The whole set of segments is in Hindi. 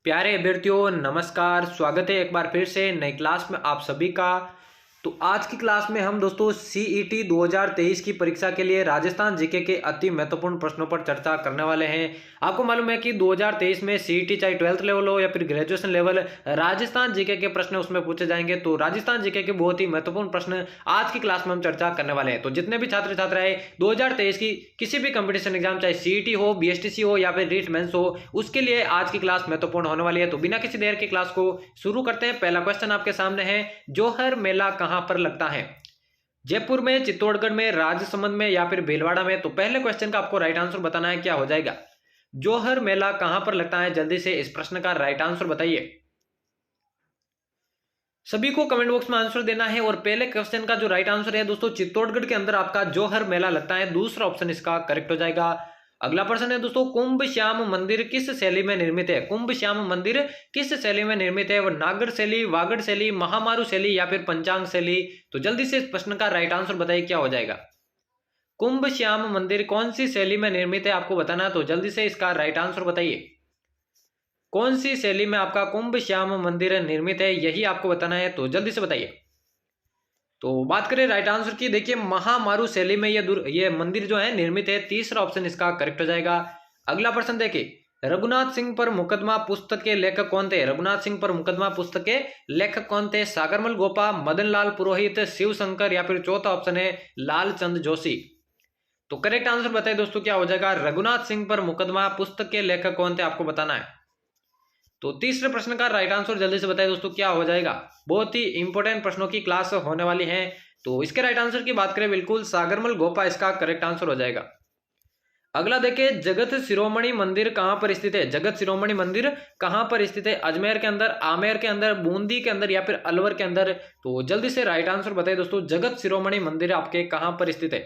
प्यारे अभ्यर्थियों नमस्कार। स्वागत है एक बार फिर से नई क्लास में आप सभी का। तो आज की क्लास में हम दोस्तों सीईटी 2023 की परीक्षा के लिए राजस्थान जीके के अति महत्वपूर्ण प्रश्नों पर चर्चा करने वाले हैं। आपको मालूम है कि 2023 में सीईटी चाहे 12th लेवल हो या फिर ग्रेजुएशन लेवल, राजस्थान जीके के प्रश्न उसमें पूछे जाएंगे। तो राजस्थान जीके के बहुत ही महत्वपूर्ण प्रश्न आज की क्लास में हम चर्चा करने वाले हैं। तो जितने भी छात्र छात्राएं 2023 की किसी भी कंपटीशन एग्जाम चाहे सीईटी हो, बीएसटीसी हो या फिर रीट मेंस हो, उसके लिए आज की क्लास महत्वपूर्ण होने वाली है। तो बिना किसी देर की क्लास को शुरू करते हैं। पहला क्वेश्चन आपके सामने है, जोहर मेला कहां पर लगता है? जयपुर में, चित्तौड़गढ़ में, राजसमंद में या फिर भीलवाड़ा में? तो पहले क्वेश्चन का आपको राइट आंसर बताना है, क्या हो जाएगा? जोहर मेला कहां पर लगता है? जल्दी से इस प्रश्न का राइट आंसर बताइए। सभी को कमेंट बॉक्स में आंसर देना है। और पहले क्वेश्चन का जो राइट आंसर है दोस्तों, चित्तौड़गढ़ के अंदर आपका जोहर मेला लगता है। दूसरा ऑप्शन इसका करेक्ट हो जाएगा। अगला प्रश्न है दोस्तों, कुंभ श्याम मंदिर किस शैली में निर्मित है? कुंभ श्याम मंदिर किस शैली में निर्मित है? वो नागर शैली, वागड़ शैली, महामारू शैली या फिर पंचांग शैली? तो जल्दी से इस प्रश्न का राइट आंसर बताइए, क्या हो जाएगा? कुंभ श्याम मंदिर कौन सी शैली में निर्मित है आपको बताना है। तो जल्दी से इसका राइट आंसर बताइए, कौन सी शैली में आपका कुंभ श्याम मंदिर निर्मित है, यही आपको बताना है। तो जल्दी से बताइए। तो बात करें राइट आंसर की, देखिए महामारू शैली में ये मंदिर जो है निर्मित है। तीसरा ऑप्शन इसका करेक्ट हो जाएगा। अगला प्रश्न देखिए, रघुनाथ सिंह पर मुकदमा पुस्तक के लेखक कौन थे? रघुनाथ सिंह पर मुकदमा पुस्तक के लेखक कौन थे? सागरमल गोपा, मदन लाल पुरोहित, शिव शंकर या फिर चौथा ऑप्शन है लालचंद जोशी? तो करेक्ट आंसर बताइए दोस्तों, क्या हो जाएगा? रघुनाथ सिंह पर मुकदमा पुस्तक के लेखक कौन थे आपको बताना है। तो तीसरे प्रश्न का राइट आंसर जल्दी से बताइए दोस्तों, क्या हो जाएगा? बहुत ही इंपॉर्टेंट प्रश्नों की क्लास होने वाली है। तो इसके राइट आंसर की बात करें, बिल्कुल सागरमल गोपा इसका करेक्ट आंसर हो जाएगा। अगला देखिए, जगत शिरोमणि मंदिर कहां पर स्थित है? जगत शिरोमणि मंदिर कहां पर स्थित है? अजमेर के अंदर, आमेर के अंदर, बूंदी के अंदर या फिर अलवर के अंदर? तो जल्दी से राइट आंसर बताइए दोस्तों, जगत शिरोमणि मंदिर आपके कहां पर स्थित है?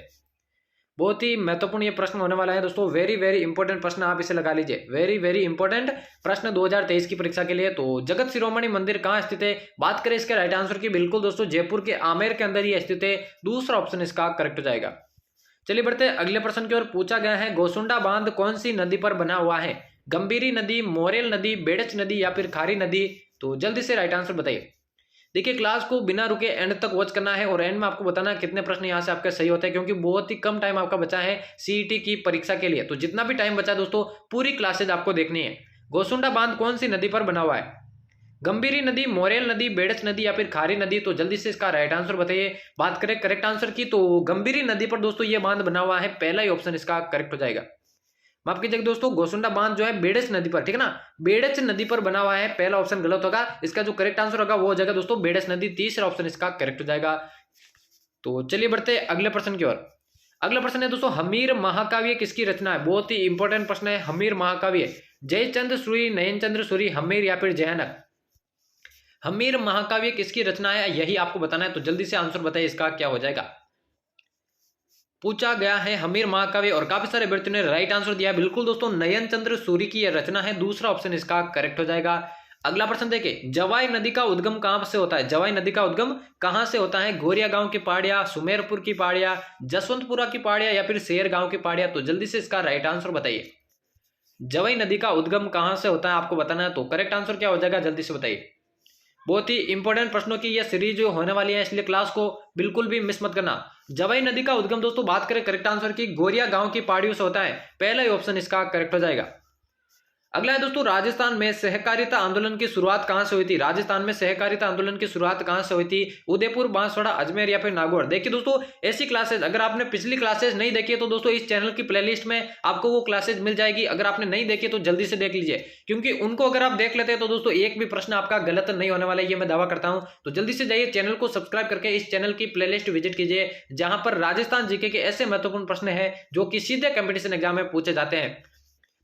बहुत ही महत्वपूर्ण ये प्रश्न होने वाला है दोस्तों। वेरी वेरी इंपॉर्टेंट प्रश्न, आप इसे लगा लीजिए। वेरी वेरी इंपॉर्टेंट प्रश्न 2023 की परीक्षा के लिए। तो जगत शिरोमणि मंदिर कहां स्थित है? बात करें इसके राइट आंसर की, बिल्कुल दोस्तों जयपुर के आमेर के अंदर ही स्थित है। दूसरा ऑप्शन इसका करेक्ट हो जाएगा। चलिए बढ़ते हैं अगले प्रश्न की ओर। पूछा गया है, गोसुंडा बांध कौन सी नदी पर बना हुआ है? गंभीरी नदी, मोरेल नदी, बेड़च नदी या फिर खारी नदी? तो जल्दी से राइट आंसर बताइए। देखिए क्लास को बिना रुके एंड तक वॉच करना है और एंड में आपको बताना है कितने प्रश्न यहाँ से आपके सही होते हैं, क्योंकि बहुत ही कम टाइम आपका बचा है सीईटी की परीक्षा के लिए। तो जितना भी टाइम बचा है दोस्तों, पूरी क्लासेज आपको देखनी है। गोसुंडा बांध कौन सी नदी पर बना हुआ है? गंभीरी नदी, मोरेल नदी, बेड़च नदी या फिर खारी नदी? तो जल्दी से इसका राइट आंसर बताइए। बात करें करेक्ट आंसर की, तो गंभीरी नदी पर दोस्तों ये बांध बना हुआ है। पहला ही ऑप्शन इसका करेक्ट हो जाएगा। माफ कीजिएगा दोस्तों, गोसुंडा बांध जो है बेड़च नदी पर, ठीक है ना, बेड़च नदी पर बना हुआ है। पहला ऑप्शन गलत होगा। इसका जो करेक्ट आंसर होगा वो हो जाएगा दोस्तों बेड़च नदी। तीसरा ऑप्शन इसका करेक्ट हो जाएगा। तो चलिए बढ़ते अगले प्रश्न की ओर। अगला प्रश्न है दोस्तों, हमीर महाकाव्य किसकी रचना है? बहुत ही इंपॉर्टेंट प्रश्न है। हमीर महाकाव्य जयचंद्र सूरी, नयनचंद्र सूरी, हमीर या फिर जयानक? हमीर महाकाव्य किसकी रचना है, यही आपको बताना है। तो जल्दी से आंसर बताइए, इसका क्या हो जाएगा? पूछा गया है हमीर महाकाव्य और काफी सारे अभ्यर्थियों ने राइट आंसर दिया। बिल्कुल दोस्तों नयनचंद्र सूरी की यह रचना है। दूसरा ऑप्शन इसका करेक्ट हो जाएगा। अगला प्रश्न देखिए, जवाई नदी का उद्गम कहां से होता है? जवाई नदी का उद्गम कहां से होता है? गोरिया गांव की पहाड़ियां, सुमेरपुर की पहाड़ियां, जसवंतपुरा की पहाड़ियां या फिर शेर गांव की पहाड़ियां? तो जल्दी से इसका राइट आंसर बताइए। जवाई नदी का उद्गम कहां से होता है आपको बताना है। तो करेक्ट आंसर क्या हो जाएगा, जल्दी से बताइए। बहुत ही इंपॉर्टेंट प्रश्नों की यह सीरीज जो होने वाली है, इसलिए क्लास को बिल्कुल भी मिस मत करना। जवाई नदी का उद्गम दोस्तों बात करें करेक्ट आंसर की, गोरिया गांव की पहाड़ियों से होता है। पहला ही ऑप्शन इसका करेक्ट हो जाएगा। अगला है दोस्तों, राजस्थान में सहकारिता आंदोलन की शुरुआत कहां से हुई थी? राजस्थान में सहकारिता आंदोलन की शुरुआत कहां से हुई थी? उदयपुर, बांसवाड़ा, अजमेर या फिर नागौर? देखिए दोस्तों ऐसी क्लासेज अगर आपने पिछली क्लासेज नहीं देखी है तो दोस्तों इस चैनल की प्लेलिस्ट में आपको वो क्लासेज मिल जाएगी। अगर आपने नहीं देखी तो जल्दी से देख लीजिए, क्योंकि उनको अगर आप देख लेते हैं तो दोस्तों एक भी प्रश्न आपका गलत नहीं होने वाला है, ये मैं दावा करता हूं। तो जल्दी से जाइए चैनल को सब्सक्राइब करके इस चैनल की प्लेलिस्ट विजिट कीजिए, जहां पर राजस्थान जीके के ऐसे महत्वपूर्ण प्रश्न है जो कि सीधे कंपटीशन एग्जाम में पूछे जाते हैं।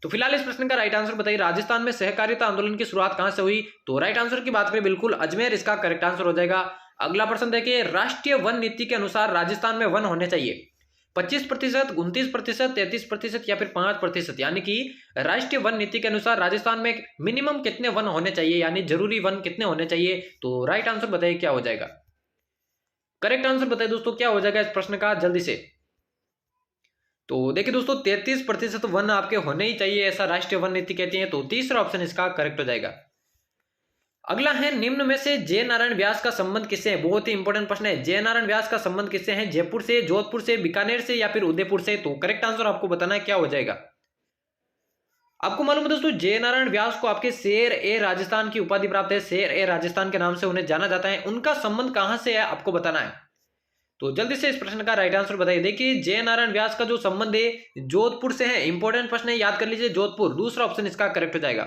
तो फिलहाल इस प्रश्न का राइट आंसर बताइए, राजस्थान में सहकारिता आंदोलन की शुरुआत कहां से हुई? तो राइट आंसर की बात करें, बिल्कुल अजमेर इसका करेक्ट आंसर हो जाएगा। अगला प्रश्न देखिए, राष्ट्रीय वन नीति के अनुसार राजस्थान में वन होने चाहिए 25%, 29%, 33% या फिर 5%? यानी कि राष्ट्रीय वन नीति के अनुसार राजस्थान में मिनिमम कितने वन होने चाहिए, यानी जरूरी वन कितने होने चाहिए? तो राइट आंसर बताइए, क्या हो जाएगा? करेक्ट आंसर बताइए दोस्तों, क्या हो जाएगा इस प्रश्न का, जल्दी से। तो देखिए दोस्तों 33% वन आपके होने ही चाहिए, ऐसा राष्ट्रीय वन नीति कहती है। तो तीसरा ऑप्शन इसका करेक्ट हो जाएगा। अगला है, निम्न में से जय नारायण व्यास का संबंध किससे है? बहुत ही इंपॉर्टेंट प्रश्न है। जय नारायण व्यास का संबंध किससे है? जयपुर से, जोधपुर से, बीकानेर से या फिर उदयपुर से? तो करेक्ट आंसर आपको बताना है, क्या हो जाएगा। आपको मालूम है दोस्तों, जय नारायण व्यास को आपके शेर ए राजस्थान की उपाधि प्राप्त है। शेर ए राजस्थान के नाम से उन्हें जाना जाता है। उनका संबंध कहां से है आपको बताना है। तो जल्दी से इस प्रश्न का राइट आंसर बताइए। देखिए जय नारायण व्यास का जो संबंध है जोधपुर से है। इंपॉर्टेंट प्रश्न है, याद कर लीजिए, जोधपुर। दूसरा ऑप्शन इसका करेक्ट हो जाएगा।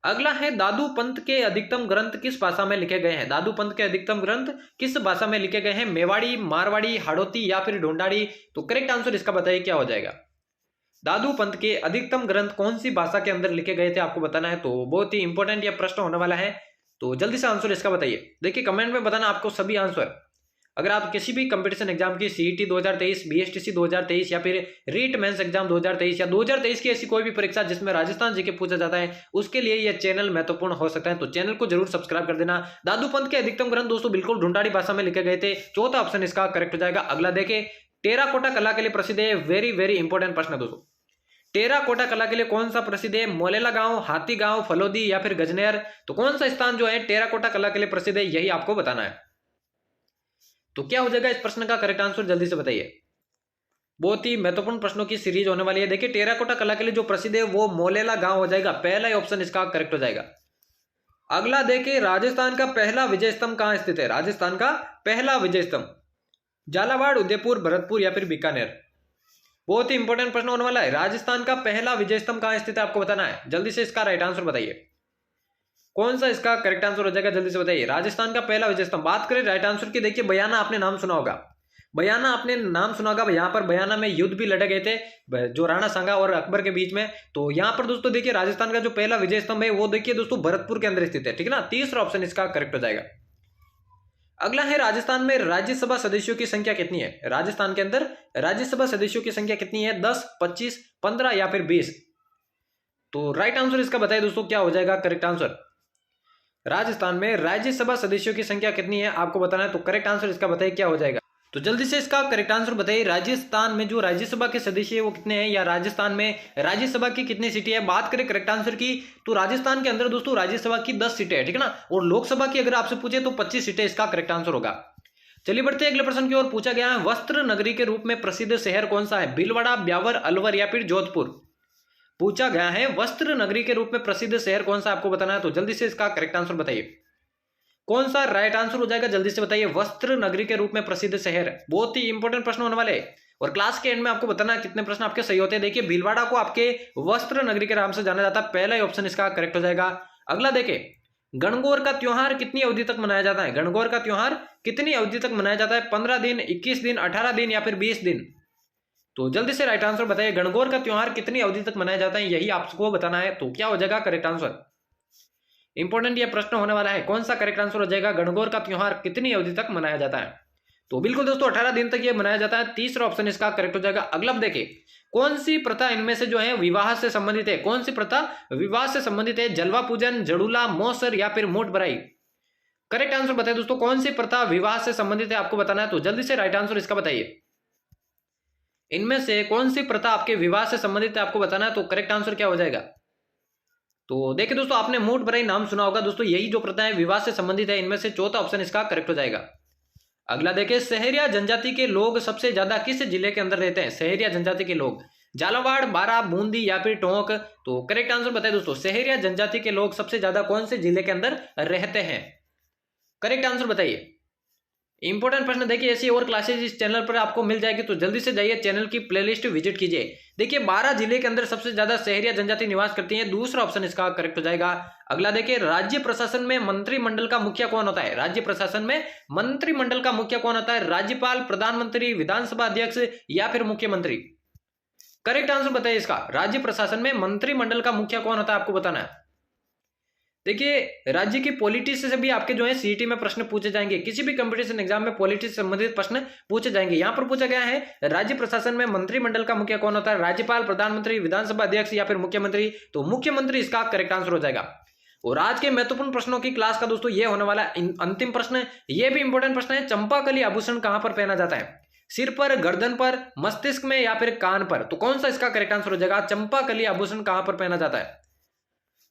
अगला है, दादू पंत के अधिकतम ग्रंथ किस भाषा में लिखे गए हैं? दादू पंत के अधिकतम ग्रंथ किस भाषा में लिखे गए हैं? मेवाड़ी, मारवाड़ी, हाड़ौती या फिर ढूंढाड़ी? तो करेक्ट आंसर इसका बताइए, क्या हो जाएगा। दादू पंत के अधिकतम ग्रंथ कौन सी भाषा के अंदर लिखे गए थे आपको बताना है। तो बहुत ही इंपॉर्टेंट यह प्रश्न होने वाला है। तो जल्दी से आंसर इसका बताइए। देखिए कमेंट में बताना आपको सभी आंसर। अगर आप किसी भी कंपटीशन एग्जाम की सीईटी 2023, बीएसटीसी 2023 या फिर रीट मेंस एग्जाम 2023 या 2023 की ऐसी कोई भी परीक्षा जिसमें राजस्थान जीके पूछा जाता है, उसके लिए यह चैनल महत्वपूर्ण हो सकता है। तो चैनल को जरूर सब्सक्राइब कर देना। दादू पंत के अधिकतम ग्रंथ दोस्तों बिल्कुल ढूंढाड़ी भाषा में लिखे गए थे। चौथा ऑप्शन इसका करेक्ट हो जाएगा। अगला देखे, टेराकोटा कला के लिए प्रसिद्ध है। वेरी वेरी इंपॉर्टेंट प्रश्न है दोस्तों। टेराकोटा कला के लिए कौन सा प्रसिद्ध है? मोलेला गांव, हाथी गांव, फलोदी या फिर गजनेर? तो कौन सा स्थान जो है टेराकोटा कला के लिए प्रसिद्ध है, यही आपको बताना है। तो क्या हो जाएगा इस प्रश्न का करेक्ट आंसर, जल्दी से बताइए। बहुत ही महत्वपूर्ण प्रश्नों की सीरीज होने वाली है। देखिए टेराकोटा कला के लिए जो प्रसिद्ध है वो मोलेला गांव हो जाएगा। पहला ही ऑप्शन इसका करेक्ट हो जाएगा। अगला देखिए, राजस्थान का पहला विजय स्तंभ कहां स्थित है? राजस्थान का पहला विजय स्तंभ झालावाड़, उदयपुर, भरतपुर या फिर बीकानेर? बहुत ही इंपॉर्टेंट प्रश्न होने वाला है। राजस्थान का पहला विजय स्तंभ कहां स्थित है आपको बताना है। जल्दी से इसका राइट आंसर बताइए। कौन सा इसका करेक्ट आंसर हो जाएगा, जल्दी से बताइए। राजस्थान का पहला विजय स्तंभ। बात करें राइट आंसर की, देखिए बयाना आपने नाम सुना होगा। बयाना आपने नाम सुना होगा। यहाँ पर बयाना में युद्ध भी लड़े गए थे जो राणा सांगा और अकबर के बीच में। तो यहाँ पर दोस्तों देखिए राजस्थान का जो पहला विजय स्तंभ है वो देखिए दोस्तों भरतपुर के अंदर स्थित है, ठीक है ना। तीसरा ऑप्शन इसका करेक्ट हो जाएगा। अगला है, राजस्थान में राज्यसभा सदस्यों की संख्या कितनी है? राजस्थान के अंदर राज्यसभा सदस्यों की संख्या कितनी है? 10, 25, 15 या फिर 20? तो राइट आंसर इसका बताइए दोस्तों, क्या हो जाएगा करेक्ट आंसर। राजस्थान में राज्यसभा सदस्यों की संख्या कितनी है आपको बताना है। तो करेक्ट आंसर इसका बताइए, क्या हो जाएगा। तो जल्दी से इसका करेक्ट आंसर बताइए। राजस्थान में जो राज्यसभा के सदस्य है वो कितने हैं, या राजस्थान में राज्यसभा की कितनी सीटें है। बात करें करेक्ट आंसर की, तो राजस्थान के अंदर दोस्तों राज्यसभा की 10 सीटें हैं, ठीक है ना। और लोकसभा की अगर आपसे पूछे तो 25 सीटें इसका करेक्ट आंसर होगा। चलिए बढ़ते हैं अगले प्रश्न की ओर। पूछा गया है, वस्त्र नगरी के रूप में प्रसिद्ध शहर कौन सा है? भीलवाड़ा, ब्यावर, अलवर या फिर जोधपुर? पूछा गया है, वस्त्र नगरी के रूप में प्रसिद्ध शहर कौन सा आपको बताना है। तो जल्दी से इसका करेक्ट आंसर बताइए। कौन सा राइट आंसर हो जाएगा, जल्दी से बताइए। वस्त्र नगरी के रूप में प्रसिद्ध शहर। बहुत ही इंपॉर्टेंट प्रश्न होने वाले हैं और क्लास के एंड में आपको बताना है कितने प्रश्न आपके सही होते हैं। देखिए भीलवाड़ा को आपके वस्त्र नगरी के नाम से जाना जाता है। पहला ही ऑप्शन इसका करेक्ट हो जाएगा। अगला देखिए, गणगौर का त्योहार कितनी अवधि तक मनाया जाता है? गणगौर का त्योहार कितनी अवधि तक मनाया जाता है? 15 दिन, 21 दिन, 18 दिन या फिर 20 दिन? तो जल्दी से राइट आंसर बताइए। गणगौर का त्योहार कितनी अवधि तक मनाया जाता है, यही आपको बताना है। तो क्या हो जाएगा करेक्ट आंसर। इंपॉर्टेंट यह प्रश्न होने वाला है, कौन सा करेक्ट आंसर हो जाएगा। गणगौर का त्योहार कितनी अवधि तक मनाया जाता है? तो बिल्कुल दोस्तों 18 दिन तक यह मनाया जाता है। तीसरा ऑप्शन इसका करेक्ट हो जाएगा। अगला देखिए, कौन सी प्रथा इनमें से जो है विवाह से संबंधित है? कौन सी प्रथा विवाह से संबंधित है? जलवा पूजन, जड़ूला, मौसर या फिर मोट बराई? करेक्ट आंसर बताइए दोस्तों, कौन सी प्रथा विवाह से संबंधित है आपको बताना है। तो जल्दी से राइट आंसर इसका बताइए। इनमें से कौन सी प्रथा आपके विवाह से संबंधित है आपको बताना है। तो करेक्ट आंसर क्या हो जाएगा। तो देखिए दोस्तों, आपने मोट बराई नाम सुना होगा दोस्तों। यही जो प्रथा है विवाह से संबंधित है। इनमें से चौथा ऑप्शन इसका करेक्ट हो जाएगा। अगला देखिए, सहरिया जनजाति के लोग सबसे ज्यादा किस जिले के अंदर रहते हैं? सहरिया जनजाति के लोग झालावाड़, बारा, बूंदी या फिर टोंक? तो करेक्ट आंसर बताइए दोस्तों। सहरिया जनजाति के लोग सबसे ज्यादा कौन से जिले के अंदर रहते हैं? करेक्ट आंसर बताइए। इंपॉर्टेंट प्रश्न। देखिए ऐसी और क्लासेज इस चैनल पर आपको मिल जाएगी, तो जल्दी से जाइए चैनल की प्लेलिस्ट विजिट कीजिए। देखिए 12 जिले के अंदर सबसे ज्यादा सहरिया जनजाति निवास करती है। दूसरा ऑप्शन इसका करेक्ट हो जाएगा। अगला देखिए, राज्य प्रशासन में मंत्रिमंडल का मुखिया कौन होता है? राज्य प्रशासन में मंत्रिमंडल का मुखिया कौन होता है? राज्यपाल, प्रधानमंत्री, विधानसभा अध्यक्ष या फिर मुख्यमंत्री? करेक्ट आंसर बताइए इसका। राज्य प्रशासन में मंत्रिमंडल का मुखिया कौन होता है आपको बताना है। देखिए राज्य की पॉलिटिक्स से भी आपके जो है सीईटी में प्रश्न पूछे जाएंगे। किसी भी कंपटीशन एग्जाम में पॉलिटिक्स से संबंधित प्रश्न पूछे जाएंगे। यहां पर पूछा गया है, राज्य प्रशासन में मंत्रिमंडल का मुखिया कौन होता है? राज्यपाल, प्रधानमंत्री, विधानसभा अध्यक्ष या फिर मुख्यमंत्री? तो मुख्यमंत्री इसका करेक्ट आंसर हो जाएगा। और आज के महत्वपूर्ण प्रश्नों की क्लास का दोस्तों ये होने वाला अंतिम प्रश्न। ये भी इंपॉर्टेंट प्रश्न है। चंपाकली आभूषण कहां पर पहना जाता है? सिर पर, गर्दन पर, मस्तिष्क में या फिर कान पर। तो कौन सा इसका करेक्ट आंसर हो जाएगा? चंपाकली आभूषण कहां पर पहना जाता है?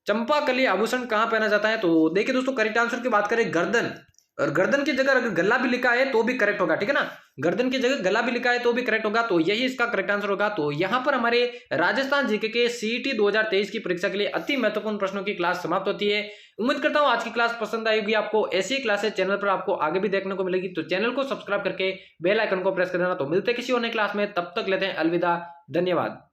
चंपाकली आभूषण कहां पहना जाता है? तो देखिए दोस्तों, करेक्ट आंसर की बात करें गर्दन, और गर्दन की जगह अगर गला भी लिखा है तो भी करेक्ट होगा, ठीक है ना। गर्दन की जगह गला भी लिखा है तो भी करेक्ट होगा, तो यही इसका करेक्ट आंसर होगा। तो यहां पर हमारे राजस्थान जीके के सीईटी 2023 की परीक्षा के लिए अति महत्वपूर्ण प्रश्नों की क्लास समाप्त होती है। उम्मीद करता हूं आज की क्लास पसंद आएगी आपको। ऐसी क्लासेस चैनल पर आपको आगे भी देखने को मिलेगी, तो चैनल को सब्सक्राइब करके बेल आइकन को प्रेस कर देना। तो मिलते हैं किसी और नई क्लास में, तब तक लेते हैं अलविदा, धन्यवाद।